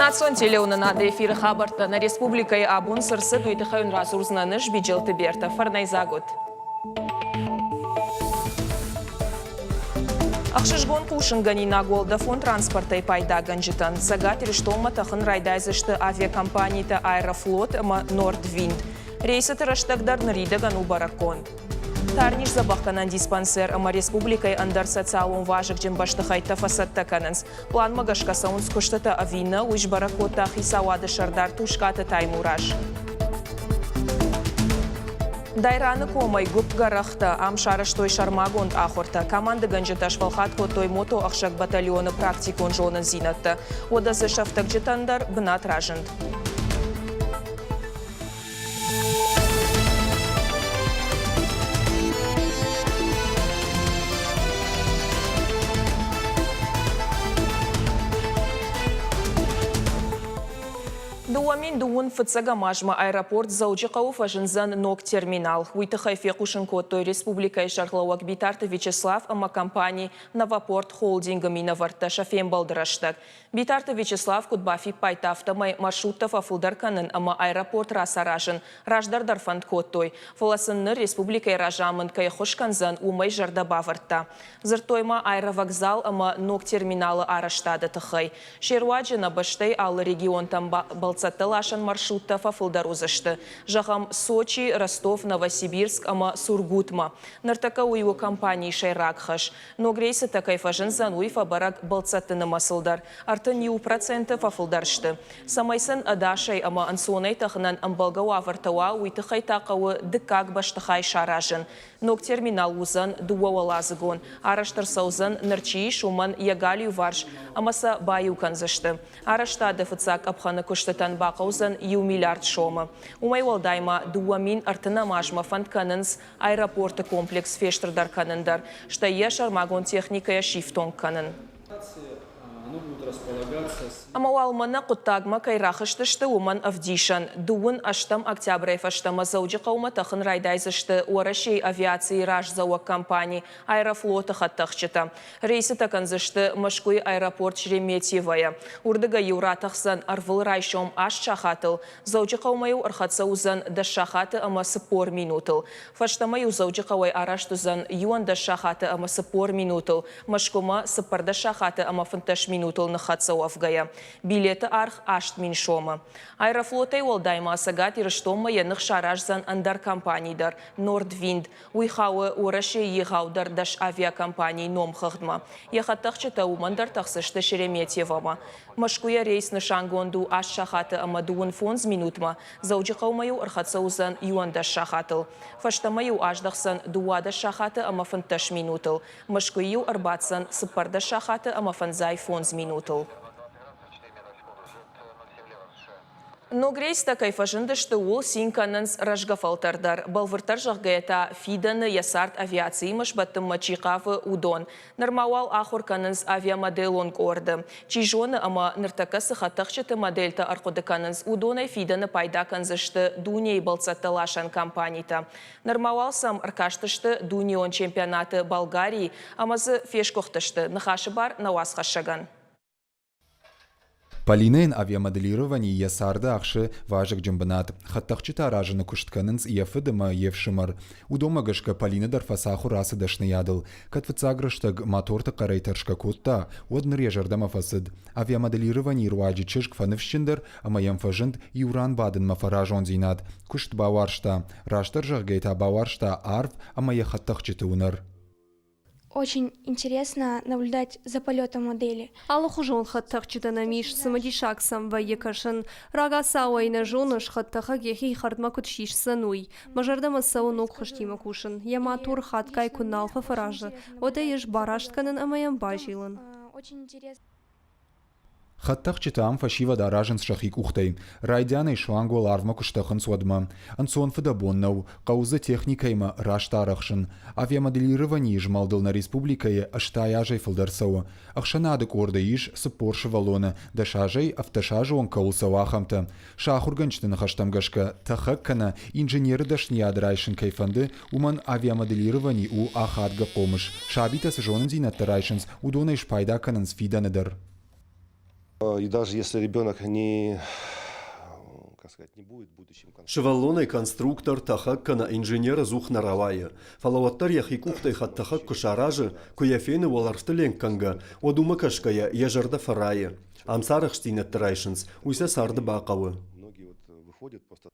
Национ телеунына да эфирі хабарта на республикай абун сырсы дуйтыхайын разурзнаныш биджелты берта. Фарнайзагут. Ақшыжгон кушынгани наголда фон транспорта и пайда ганжитан. Сагат рештома тахын райдайзышты авиакомпанийта Аэрофлот ама Нордвинд. Рейсы тыраштагдар наридаган убаракон. Тарниш забахканан диспансер ама республикай андар социалун важык джимбаштыхайта фасадта кананс. План магашкасаун скуштата авина уж баракота хисавады шардар тушката таймураж. Дайраны комай гуп гарахта ам шарыштой шармагонд ахорта. Команда ганжиташ валхатко той мото ахшак батальона практикон жонын зинатта. Одасы шафтак житандар бынат ражынд. Дуамин дуун фыцагамажма аэропорт заучикау фажинзан ног терминал. Уйтыхай фекушенко той республика Шарлауак Битарта Вячеслав ама компании Новопорт холдинга минаварта шафем балдыраштак. Битарта Вячеслав кудбафи пайтафтамай маршруттов афулдарканын ама аэропорт расаражын. Раждардар фандкот той. Фаласынны республика ражамын кай хошканзан умай жардабаварта. Зыртойма аэровокзал ама ног терминалы араштады тыхай. Шеруаджина баштей ал регион там Балцатталашан маршрутта фафылдарузышты. Жағам Сочи, Ростов, Новосибирск, ама Сургутма. Нартака у его компании Шайракхаш. Но грейсы такай фажын зануй фабарак Балцаттыны масылдар. Артын 1% фафылдаршты. Самайсын адашай ама ансонай тахынан амбалгау авартауа уйтыхай тақауы дыкак баштыхай шаражын. Ног терминал узан дуауалазыгон. Араштыр саузан нырчи шуман ягалию варш. Амаса баю канзышты. Араштады фыцак абханы куштытан бақаузан 1 миллиард шома. Умай валдайма дуамин артына мажма фандканынс аэропорты комплекс фештырдар канындар. Шта ешар магон техникая шифтон канын. Амауалмана құттагма кайрахыштышты уман авдишан. Дуын аштам октябрайф аштама зауджи қаума тахын райдайзышты уарашей авиации раж зауак компании Аэрофлота хаттахчыта. Рейсы таканзышты Машкуй аэропорт Шереметьевая. Урдыга юратахсан арвыл райшом аш чахатыл. Зауджи қаумаю архатса узан да шахаты ама сыпор минутыл. Фаштамаю зауджи қауай араштузан юан да шахаты ама сыпор минутыл. Машкума сыпар да шахаты ама фанташ минутыл нахатса уафгая. Билеты арх ашт мин шома. Аэрофлотай уалдайма асагат ирыштома яных шаражзан андар компанийдар Нордвинд. Уйхауы ураши егаудар даш авиакомпании ном хыхдма. Яхаттахчыта умандар тахсышты Шереметьевама. Машкуя рейс на шангонду аш шахаты амадуын фонз минутма. Зауджиқаумаю архатса узан юанда шахатыл. Фаштамаю аждахсан дуада шахаты ама фанташ минутыл. Машкую арбатсан сыпарда шахаты ама фанзай фонз минутыл. Но грейста кайфажындышты ол синканынс рашгафалтардар. Балвыртар жағгайта фиданы ясарт авиации машбаттым мачиқавы удон. Нормауал ахурканынс авиамоделон корды. Чижоны ама ныртака сыхаттақчыты модельта арқудыканынс удонай фиданы пайда канзышты дуней балцатталашан компанийта. Нормауал сам аркаштышты дунион чемпионаты Болгарии амазы фешкохтышты. Нахашы бар науас хашаган. Полинейн авиамоделирование ясарды ақшы важық джимбанат. Хаттақчыта аражыны күштканынс ефыдыма евшымар. Удомагышка полинадар фасаху расы дашны ядыл. Катвыцагрыштаг моторты қарайтаршка котта, одныр ежардама фасыд. Авиамоделирование руаджи чышк фанывшчындыр, ама ямфажынд юран бадын мафаражон зинат. Күшт бауаршта, раштар жағгайта бауаршта арв, ама я хаттақчыты унар. Очень интересно наблюдать за полетом модели. Аллахужон хаттахчитана миш самадишак самва екашын. Рага сауайна жоныш хаттаха гехи хардмакут шиш сануй. Мажардама саунок хаштима кушын. Яматур хаткай куналфа фаражы. Ода еш бараштканын амаям бажилын. Очень интересно. Хаттақчыта ам фашива даражын шахик ухтай. Райдяны шлангол арвма куштахын суадма. Ансон фадабоннау, қаузы техникайма раштарахшын. Авиамоделирование жмалдыл на республикае аштаяжай фылдарсау. Ахшанадык орда иш сыпоршы валона, дашажай автошажу он каулсауахамта. Шахурганчтын хаштамгашка тахаккана инженеры дашни адрайшын кайфанды уман авиамоделирование у ахадга помыш. Шабита сжонын зинаттарайшынс удона иш пайдаканын сфиданыдар. И даже если ребенок не будет будущим конструктором. Шеваллоный конструктор тахаккана инженера зухнаравая. Фалаваттар яхикухтай хаттахак кушаражы, куяфейны валарфтыленканга, одумакашкая ежарда фарая. Амсарах штинеттарайшынс, уйса сарды бақавы. Многие выходят просто.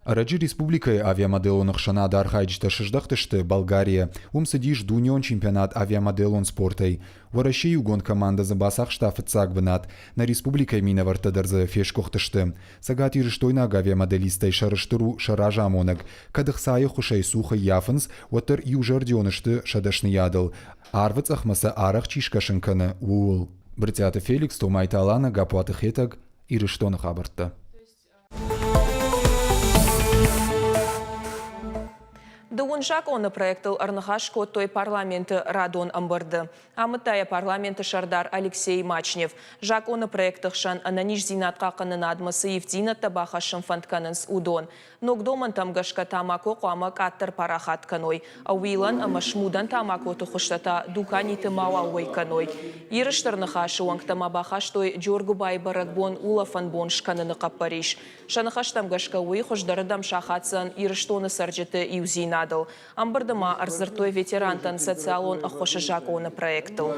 Араджи республикой авиамоделонных шанада архайджта шиждахтышты Болгария. Умсадиш дунион чемпионат авиамоделон спортай. Варащей угон команда за басах штафы цагбанат. На республикой мина вартадарза фешкохтышты. Сагати рештойнаг авиамоделистай шарыштыру шаража амонаг. Кадых сайы хушай сухай яфынс, отыр южардионышты шадашны ядыл. Арвыц ахмаса арах чишкашынканы уул. Бритята Феликс Томайта Алана Гапуаты Хетаг и рештонах абарта. Дуун жаконы проектыл арнахаш той парламенты Радон Амбарды. Амытая парламенты Шардар Алексей Мачнев. Жаконы проектых шан ананиш зинатқа қанын адмасы евдинат табахашын фантканынс удон. Ногдоман тамгашка тамако қуамак аттыр парахат каной. Ауилан амашмудан тамако тухыштата дуканиты мауауай каной. Ирыштырнахашы уаңктама бахаш той Джоргу Байбаракбон улафанбон шканыны қаппариш. Шанахаш тамгашка уй хождарыдам шахатсан ирыштоны сарджеты иузина. Амбардама арзыртой ветерантан социалон охоша жаконы проекту.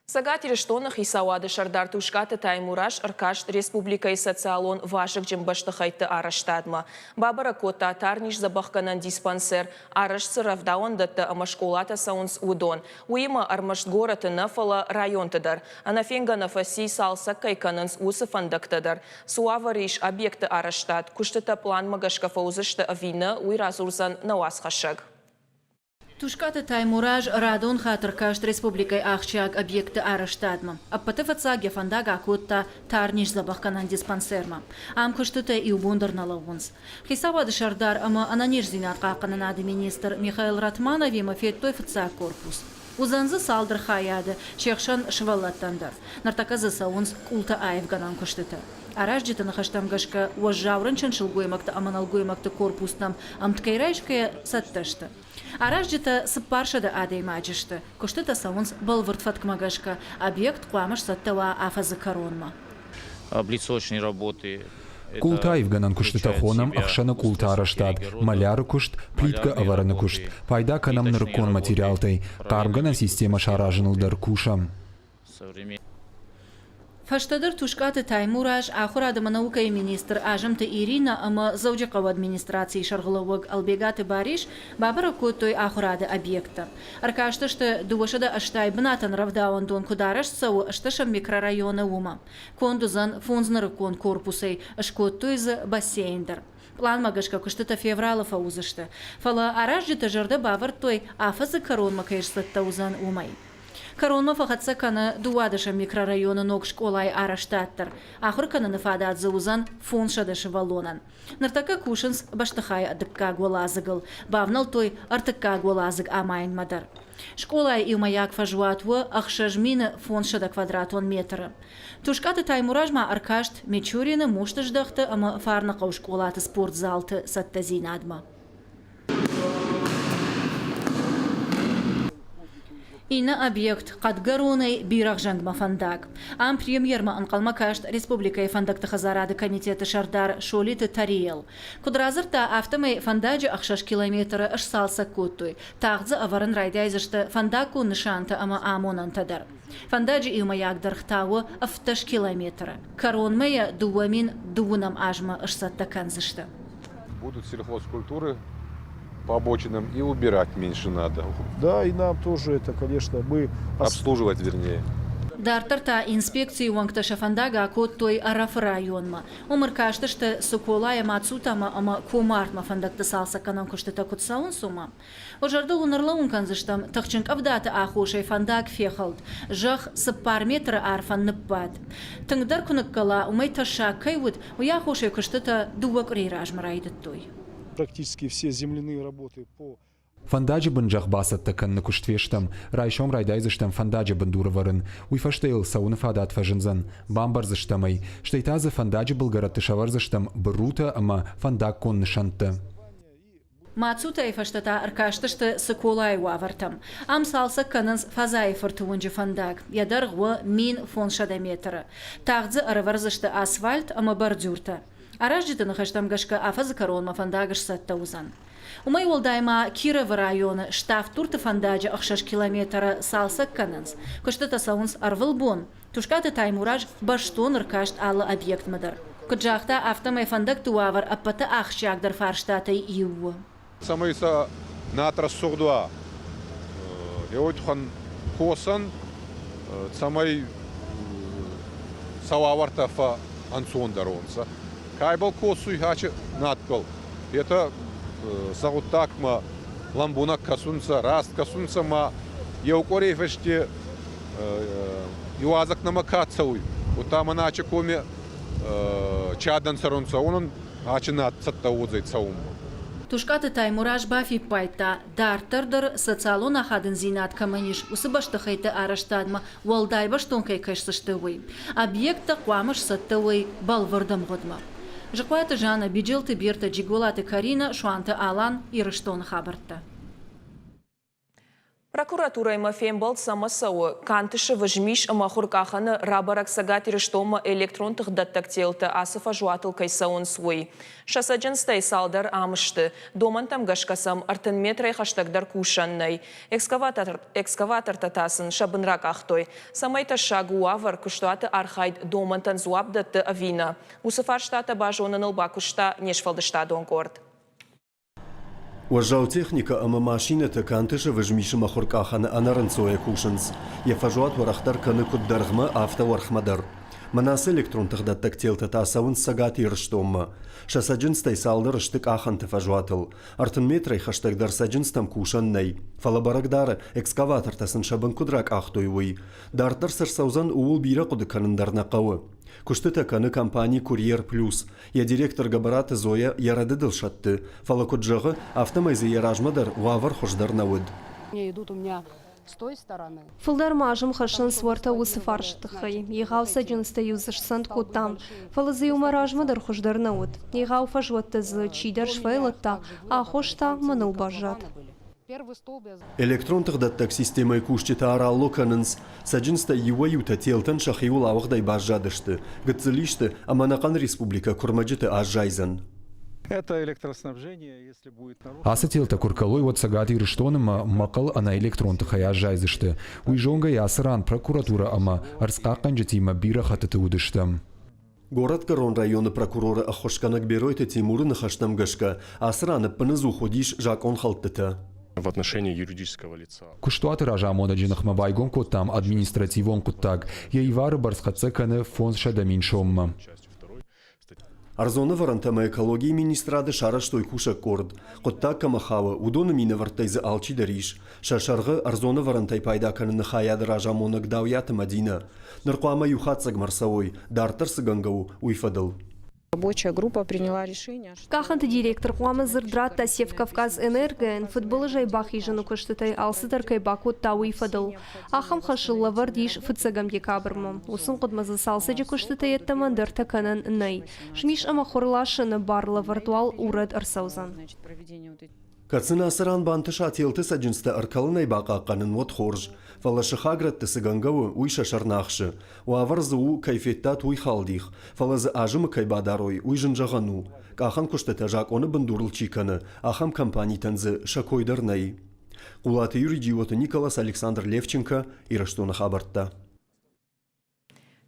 Сагат рештонах и сауады Шардар Тушкаты Таймураш Аркаш Республика и социалон ваших джембаштахайты араштадма. Бабара кота тарниш забахканан диспансер араш сыравдаон датта амашколата саунс удон. Уима армашт гораты нафала район тадар. Анафенга нафаси салса кайкананс усафандактадар. Суавариш объекты араштад. Куштата план магашкафа узышта авина уиразурзан науасхашаг. Тушкаты Таймураж Радон Хатаркашт Республикой Ахчаг объекты араштадма. Аппатывацаге фандага акутта тарниш забахканан диспансерма. Амкуштыта и убундар налаунс. Хисавады Шардар ама ананиш зинат қақананады министр Михаил Ратманови мафеттой фацак корпус. Узанзы салдыр хаяды, шекшан швалаттандар. Нартаказы саунс култа айвганан куштыта. Аражджита нахаштамгашка уажжаврынчан шылгуемакта аманалгуемакта корпуснам амткайрайшкая сатташта. Аражджита сыппаршада адаймаджишта. Куштыта саунс балвыртфаткмагашка объект куамаш саттава афазы коронма. Облицовочные работы. Култа Ивганан куштыта хоном ахшана култа араштад. Маляры кушт, плитка авараны кушт. Пайда канам наркон материалтай. Кармгана система шаражынылдар кушам. Фаштадыр Тушкаты Таймураж ахурадама наука и министр ажамты Ирина ама заудjakava администрации шарғылауыг албегаты бариш бабара көттой ахурады объекта. Аркаштышты дуашада аштай бынатын равдауан дон кудараш сау аштышам микрорайона ума. Кондузан фунзнары кон корпусей ашкоттойзы бассейндер. План магашка куштыта феврала фаузышты. Фала аражджита жарды бавар той афазы корон макайшсатта узан умай. Коронма фахатса кана дуадаша микрорайона ног школай араштаттар. Ахур кана нафадат заузан фуншадаша валонан. Нартака кушанс баштахай адыкка гвалазыгыл. Бавнал той артыкка гвалазыг амайн мадар. Школай и маяк фажуатва ахшажмина фуншада квадратон метра. Тушкаты Таймуражма аркашт Мичурина муштаждахта ама фарнақау школаты спортзалты саттазинадма. Ина объект Кадгаруной Бирахжанг Мафандак. Ам премьерма Анкалмакашт Республика и Фандакта Хазарады комитета Шардар Шолиты Тариел. Кудразырта автомой фандаджи ахшаш километра аш салса куттуй. Тағзы аваран райдайзышты фандаку нышанта ама амонан тадар. Фандаджи и маяк дархтауы авташ километра. Коронмая дуамин дуунам ажма аш саттаканзышты. Будут сельхозкультуры по обочинам и убирать меньше надо. Да, и нам тоже это, конечно, мы... Обслуживать, вернее. Дартарта инспекции уангташа фандага коттой араф районма. Умыркаштышты суколая мацутама ама кумартма фандакта салса канан куштыта кутсаун сума. Ожарды унарлаун канзыштам тахчынк авдата ахошай фандаг фехалд. Жах сыппар метра арфан ныппад. Тыңдар куныккала умай таша кайвуд уяхошай куштыта дувак рейражма райдыттой. Практически все земляные работы по... Фандаджи бынжах басат такан на куштвештам, райшом райдайзыштам фандаджи бандураварын, уйфаштейл сауны фадат фажынзан, бамбарзыштамай, штайтазы фандаджи булгаратышаварзыштам брута ама фандак кон нышанты. Мацута ифаштата аркашташты сыколай вавартам. Амсалса кананс фазайфырты унжы фандаг. Ядар гуа мин фон шадаметра. Тағзы арыварзышты асфальт ама бордюрта. Аражжиты нахаштам гашка афазы коронма фандагаш сатта узан. Умай олдайма Киров районы штаф турты фандаджа 6 километра салса кананс. Кыштыта саунс арвылбон. Тушкаты таймураж баштон аркашт аллы объект мадар. Кыджахта автомай фандак туавар аппата ахшагдар фарштатай иуы. Самайса натрас сугдуа. Еойтхан косан самай сававарта фа ансон даронса. Кайбал косу хачы наткал. Это сагутакма ламбунак касунса, раст касунса ма еукорей феште юазак намакацауй. Утама наче коми чадан саронса онон ачы нат саттаудзай цаум. Тушкаты таймураж бафи пайта дартырдыр социалона хадын зинат каманиш усыбашты хайты араштадма уалдай баштонкай кайшсыштывый. Объекта куамыш саттывый балвырдым годма. Жықвайты жана биджилты бирта джигулаты Карина шуанты алан ирыштон хабыртты. Прокуратура има фембал самасауы кантышы выжмиш махуркаханы рабарак сагат ирыштома электронтых даттактелты асыфа жуатыл кайсауын суй. Шасаджынстай салдар амышты. Доман там гашкасам артын метрай хаштагдар кушаннай. Экскаватор татасын шабынрак ахтой. Самайта шагу авар куштуаты архайд домантан зуабдатты авина. Усыфар штата бажонын ылба кушта нешфалдышта донкорд. Уажау техника ама машината кантыша выжмиши махуркаханы анарынцоя кушынс. Ефажуат варахтар каны куддаргма автовархмадар. Манасы электронтых даттактелты тасауын сагат ирыштомма. Шасаджынстай салдар ыштык аханты фажуатыл. Артын метрай хаштагдар саджынстам кушаннай. Фалабарагдары экскаватор тасын шабын кудрак ахтойвой. Дартар сырсаузан уул бира куды канындарна кавы. Куштыта каны компании «Курьер Плюс». Я директор габараты Зоя ярадыдыл шатты. Фалакуджағы автомайзы яражмадар вавар хождар науд. Идут у меня с той стороны. Фылдар мажым хашын сварта усыфарштыхай. Егау саджынста юзыш санд кутам. Фалазы умаражмадар хождар науд. Егау фажуатты зы чидар швайлатта, а хошта маныл бажат. Электронтық даттак системай кушчета аралло канынс, саджынста юта телтан шахиул ауғдай бажадышты. Гыцылишты Аманакан республика курмаджыты ажайзан. Это электроснабжение, если будет нарушено. Асы телта куркалой вот сагат ирыштоным макал ана электронтық ажайзышты. Уйжонга ясыран прокуратура ама арскаққан жетима бира хатыты удышты. Город Корон районы прокуроры Ахошканак Беройта Тимуры Нахаштам Гашка, асраны пынызу ходиш Жакон Халтыта. В отношении юридического лица. Куштуаты ражамода джинахма байгон коттам административон куттаг, яивары барсхацеканы фон шадаминшомма. Арзона варантама экологии министрады шара штой куша корд. Коттак камахава, удоны мина вартайзы алчи дариш. Шашарғы арзона варантай пайдаканы нахаяды ражамона гдауяты мадина. Наркуама юхатсаг марсавой, дартар сыгангау уйфадыл. Рабочая группа приняла решение. Каханты директор Хуама Зырдрат Тасев Кавказ Энерген футболы жайбах ежину кыштытай алсыдар кайбаку тауи фадыл. Ахам хашылла вардиш фыцагам декабрмам. Усын кудмазы салсыджы кыштытай еттамандар таканан най. Шмиш ама хорлашыны барлы вартуал урад арсаузан. Кацына асыран бантыша телты саджынста аркалынай бақаққанын вот хорж. Фалашы хагратты сыгангавы уй шашарнақшы. Уаварзы у кайфеттат уй халдих. Фалазы ажымы кайбадарой уй жынжағану. Кахан күштыта жак оны бындурыл чиканы. Ахам компанитанзы шакойдарнай. Кулаты юридиоты Николас Александр Левченко ирыштуны хабартта.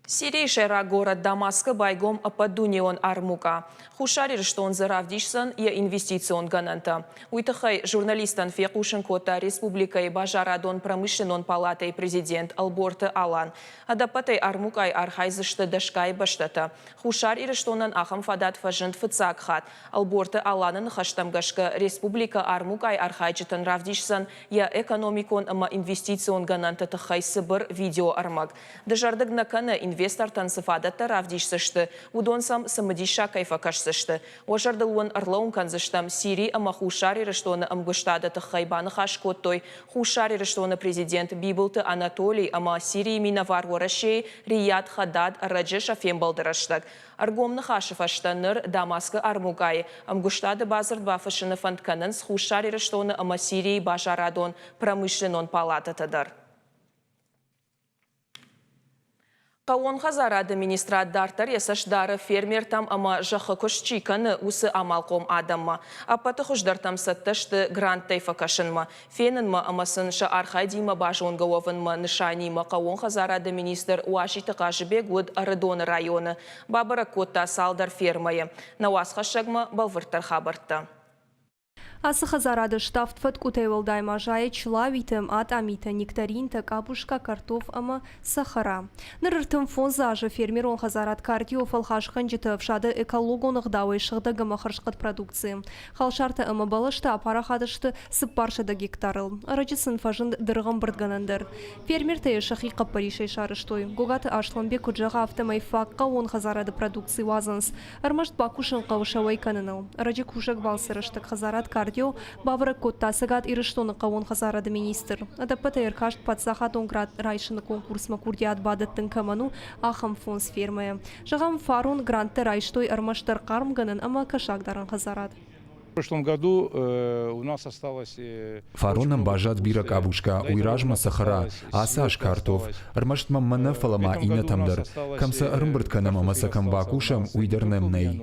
Сирийшера город Дамаска байгом ападунион армука. Хушарир, что он заравдишсан и инвестицион гананта. Уйтахай журналистан фекушен кота республика и бажарадон промышленон палатой президент Алборты Алан. Адапатай армукай архайзышты дашкай баштата. Хушарир, что он ахам фадат фажент фыцакхат. Алборты Аланын хаштамгашка республика армукай архайчитан равдишсан я экономикон ама инвестицион гананта тахай сыбыр видео армак. Дажардык накана инвестор танцефадатта равдишсышты, удонсам самадиша кайфакашсышты. Ожардылуын арлаун канзыштам Сирии ама хушари рештоны амгыштадаты хайбаны хашкоттой, хушари рештоны президент Бибылты Анатолий ама Сирии минавар ворашей Рияд Хадад Раджеш афембалдыраштаг. Аргомны хашыфаштаныр Дамаскы армугай. Амгуштады базар двафашыны фантканын с хушари рештоны ама Сирии бажарадон промышленон палататыдар. Кауон хазара администратдартар ясаштары фермер там ама жахы кушчиканы усы амалком адамма. Апаты хуждартам сатташты грант тайфакашынма. Фенынма амасын ша архайдима бажонговынма нышанима кауон хазара администр уашиты кажыбек уд Арыдоны районы. Бабара котта салдар фермайы. Науасха шагма балвыртар хабарта. Асы хазарады штафтфат кутейвалдай мажае чылавитым ат амита нектаринта капушка картоф ама сахара. Нырыртым фон зажы фермерон хазарат кардио фалхашхан житып шады экологонық дауы шыгдагы махаршқат продукции. Халшарты ама балышты апарахадышты сыппаршыда гектарыл. Арачысын фажын дырғам бірдганандар. Фермер тәйі шахи қаппаришай шарыштой. Гогаты ашланбек күджаға автомайфаққа он хазарады продукции вазынс. Армашт бакушын қауышавай каныныл. Арачы кушак балсырыштық хазарат кардио бавра котта сагат ирыштоны кавон хазарады министр. Адаппата еркашт подсахат онград райшыны конкурс макурдиат бадаттын каману ахам фон сфермая. Жагам фарун гранты райштой армаштар кармганын ама кашагдаран хазарад. В прошлом году у нас осталось... Фароном бажат бира кабушка, уйражма сахара, асаш картоф, армаштма мана фалама ина тамдар, камса армбртканам амасакам бакушам уйдернем ней.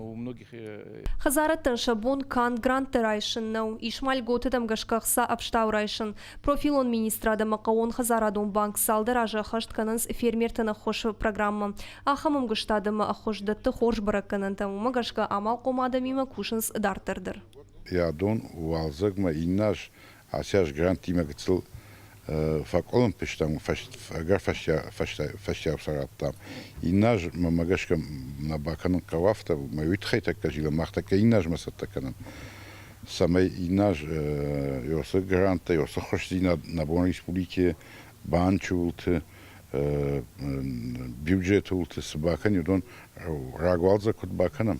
Хазараттан шабон кан гранты райшын нау, ишмаль готыдам гашкахса абштау райшын. Профилон министрада макаон хазарадон банк салдар ажа хашткананс фермертана хош программа. Ахамым гыштадыма ахошдатты хорш баракканантаму магашка амал комадамима кушынс дартырдыр. Ядон уалзагма иннаш асяш грантима гцыл факолом пештам агар фашя сараптам иннаш магашка на баканын кавафта мавитхайта кажила махтака иннаш масаттаканын самай иннаш ёсы гранта ёсы хошдина на бон республике банчулты бюджет улты сбакан юдон рагвалза кут баканам.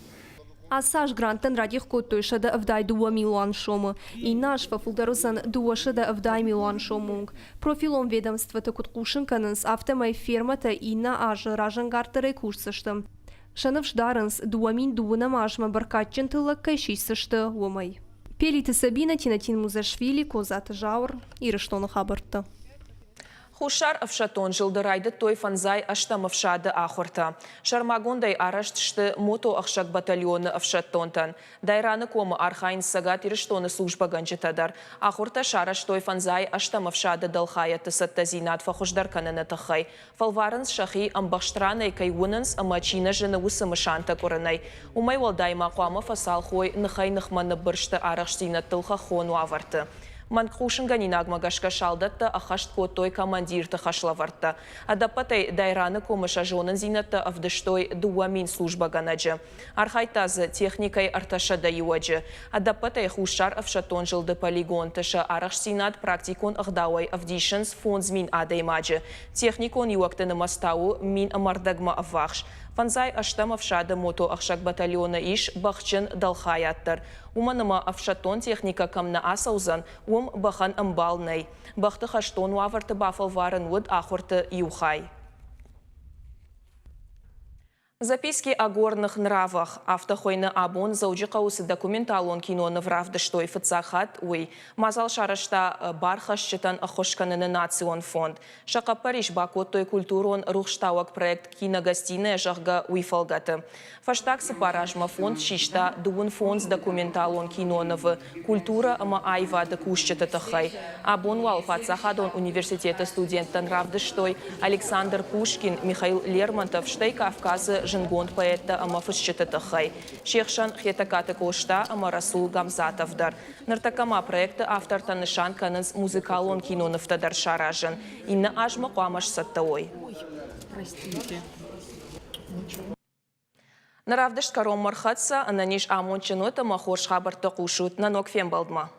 Асаш грантын радих коттойшада авдай 2 миллион шому. И наш фафулдарузан дуашада авдай миллион шомунг. Профилом ведомствата куткушынканынс автомай фермата и на ажы ражангартары курсыштым. Шанывшдарынс 2 мин дуынам ажма баркатчын тылак кайшисышты умай. Пелиты Сабина Тинатин Музашвили, Козаты Жаур, Ирыштону хабарты. Хушар авшатон жылдырайды той фанзай аштам авшады ахурта. Шармагондай араштышты мото ахшак батальоны авшаттонтан. Дайраны комы архайн сагат ирыштоны служба ганчытадар. Ахурта шараш той фанзай аштам авшады далхаяты саттазинат фахушдар кананы тахай. Фалварынс шахи амбахштранай кайвунынс амачина жыны усымышанта курынай. Умай валдай мақуамы фасал хой нахай нахманы біршты арашсина тылха хону аварты. Манкхушын ганинаг магашка шалдатта ахашт котой командирты хашлаварта. Адапатай дайраны комыша жонын зинатта авдыштой 2 мин служба ганаджы. Архайтазы техникай арташада юаджы. Адапатай хушар авшатон жылды полигон тыша арашсинат практикон агдауай авдишынс фонд мин адаймаджы. Техникон юактыны мастау мин амардагма аввахш. Фанзай аштам авшады мото ахшак батальона иш бахчын далхаяттыр. Уманыма авшатон техника камна асаузан бахан амбалнай. Бахты хаштон уаварты бафал варын уд ахурты юхай. Записки о горных нравах. Автохойны абон заужикаусы документалон киноны вравдыштой фыцахат уй. Мазал шарашта бархашчытан ахошканыны национ фонд. Шака Париж бакоттой культурон рухштауак проект киногостиная жахга уйфалгаты. Фаштаксы паражма фонд шишта дуын фонд документалон киноны культура ама айва докушчыты тахай. Абон вал фацахадон университета студенттан вравдыштой Александр Пушкин, Михаил Лермонтов, Штай Кавказы жингонд поэта ама фысчыты тахай. Шехшан хетакаты кошта ама Расул Гамзатовдар. Нартакама проекты автор танышан каныз музыкалон киноны втадар шаражын. Инна ажма куамаш саттауой. Простите. Наравдыш каром мархатса, ананиш амончынута махор шхабарты кушут на нокфем балдма.